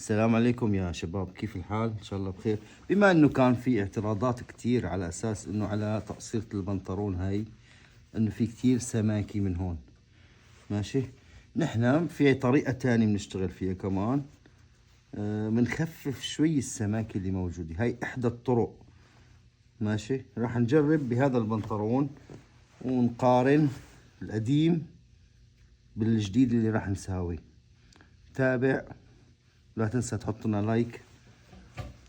السلام عليكم يا شباب، كيف الحال؟ ان شاء الله بخير. بما انه كان في اعتراضات كتير على اساس انه على تقصيرة البنطلون هاي، انه في كتير سماكي من هون. ماشي. نحنا في طريقة تانية بنشتغل فيها كمان. بنخفف شوي السماكة اللي موجودة، هاي احدى الطرق. ماشي. راح نجرب بهذا البنطلون ونقارن القديم بالجديد اللي راح نساويه. تابع. لا تنسى تحط لنا لايك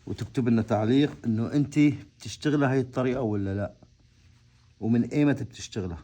وتكتب لنا تعليق انه انت بتشتغلها هاي الطريقة ولا لا، ومن ايمتى بتشتغلها.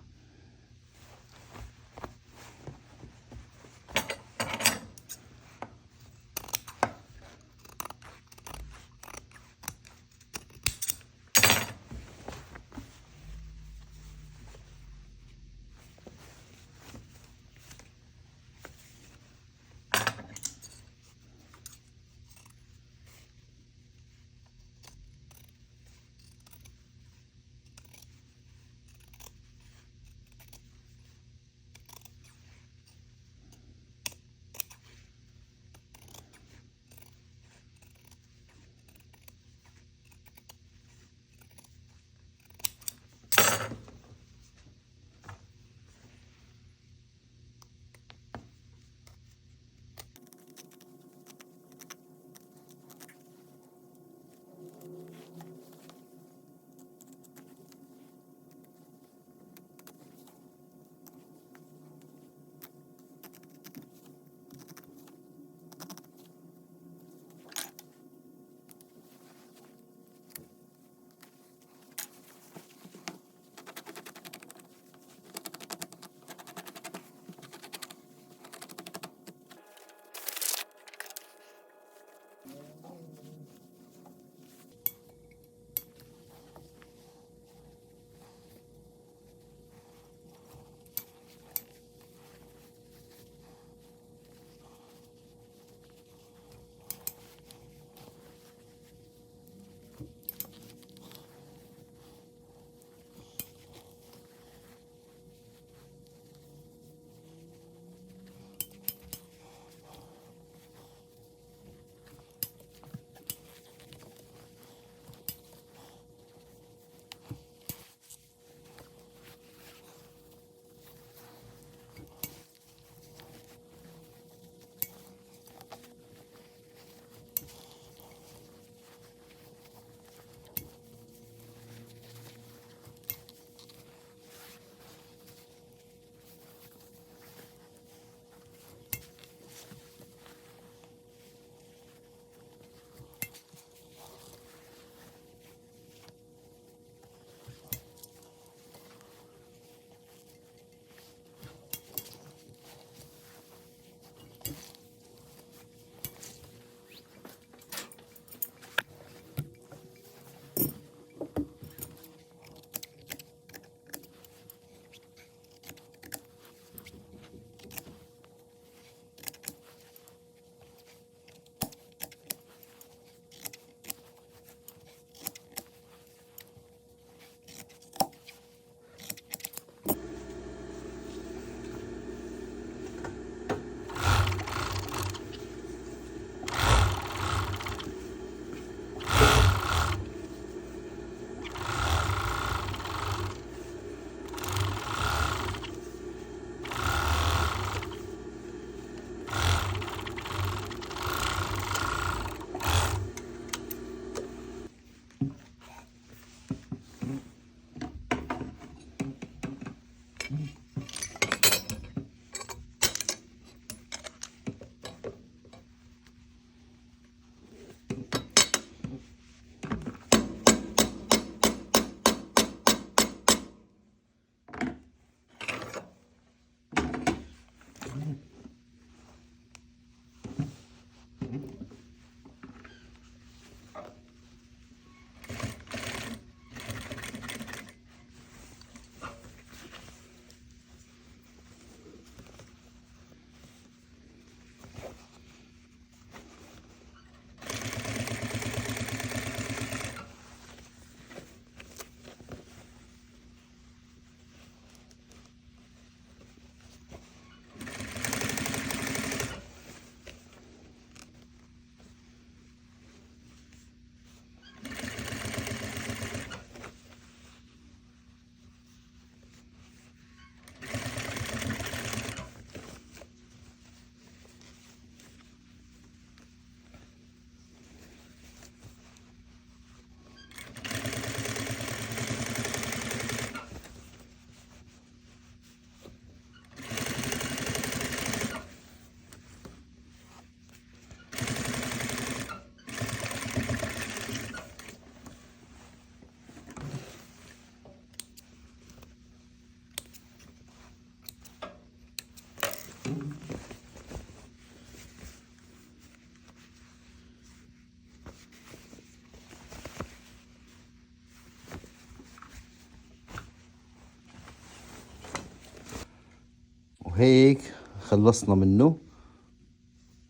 وهيك خلصنا منه.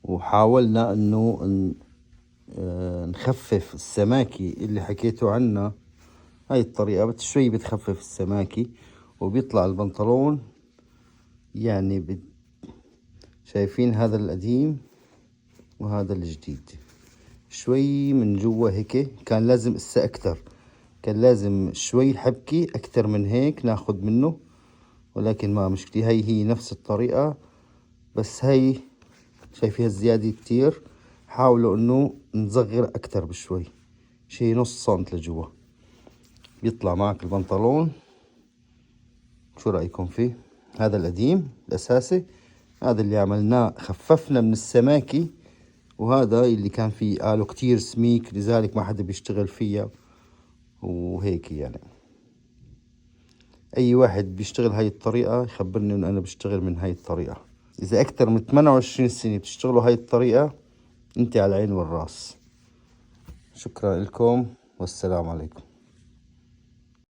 وحاولنا انه نخفف السماكي اللي حكيتوا عنها. هاي الطريقة شوي بتخفف السماكي وبيطلع البنطلون يعني شايفين هذا القديم وهذا الجديد شوي من جوا هيك. كان لازم اسا اكتر، كان لازم شوي الحبكي اكتر من هيك ناخد منه، ولكن ما مشكلة. هي نفس الطريقة، بس هي شايفيها الزيادة كتير. حاولوا انه نصغر اكتر بشوي، شي نص سنت لجوا بيطلع معك البنطلون. شو رأيكم فيه؟ هذا القديم الأساسي، هذا اللي عملناه خففنا من السماكي، وهذا اللي كان فيه قالوا كتير سميك لذلك ما حدا بيشتغل فيها وهيك. يعني أي واحد بيشتغل هاي الطريقة يخبرني إنه أنا بشتغل من هاي الطريقة. إذا أكتر من 28 سنة بتشتغلوا هاي الطريقة، أنت على العين والراس. شكرا لكم والسلام عليكم.